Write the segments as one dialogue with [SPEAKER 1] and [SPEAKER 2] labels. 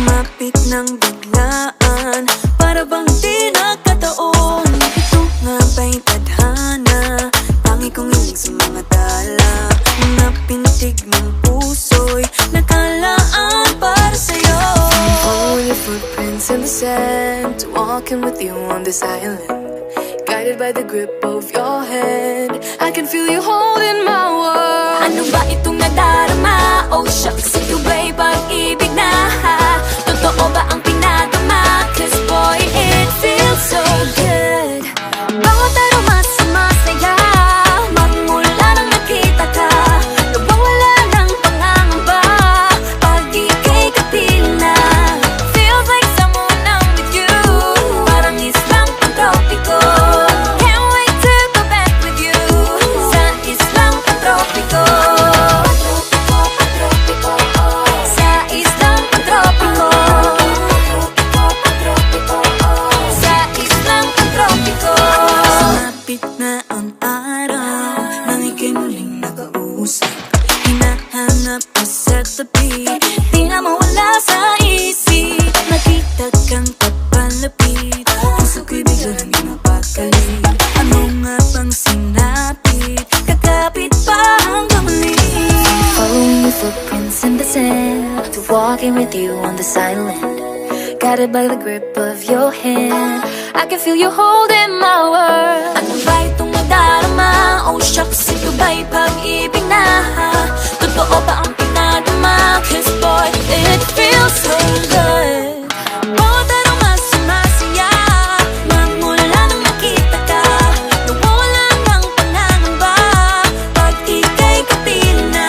[SPEAKER 1] Lumapit ng biglaan, para bang di nakataon. Ito nga ba'y tadhana, tangi kong hiling sa mga dala. Mga pintig ng puso'y nakalaan para sa'yo.
[SPEAKER 2] Following your footprints in the sand, walking with you on this island, guided by the grip of your hand. I can feel you holding my world.
[SPEAKER 1] Ano ba itong nadarama? Oh shucks, ito ba'y pag-ibig na? Totoo ba ang pinadama? Cause boy, it feels so good. Bawat aroma sumasaya, magmula nang nakita ka. Nawawala ng pangangamba, pag ika'y kapiling na. Feels like someone I'm with you, parang islang pantropiko. Can't wait to go back with you, sa islang pantropiko. Sa islang pantropiko. Sa islang pantropiko. Sumapit na ang araw, nang ika'y muling nakausap. Hinahanap ka sa tabi, di na mawala sa isip. Nakita kang papalapit, puso ko'y bigla nang napakali. Ano nga bang sinapit, kakapit pa hanggang muli.
[SPEAKER 2] Following your footprints in the sand, to walking with you on this island, guided by the grip of your hand. I can feel you holding my world.
[SPEAKER 1] Ano ba itong nadarama? Oh shucks, ito ba'y pag-ibig na? Totoo ba ang pinadama? Cause boy, it feels so good. Bawat aroma sumasaya, magmula nang nakita ka. Nawawala ng pangangamba, pag ika'y kapiling na.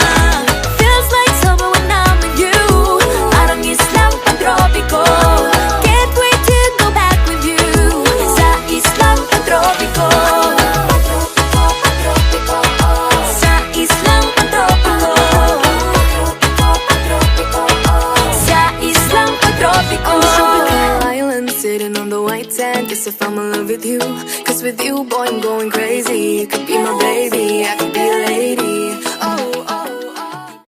[SPEAKER 1] Feels like summer when I'm with you, parang islang pantropiko. Can't wait to go back with you, sa islang pantropiko. Sa islang pantropiko. Sa islang pantropiko.
[SPEAKER 2] On the tropical island, sitting on the white sand, guess if I'm in love with you. Cause with you, boy, I'm going crazy. You could be my baby, I could be a lady. Oh, oh.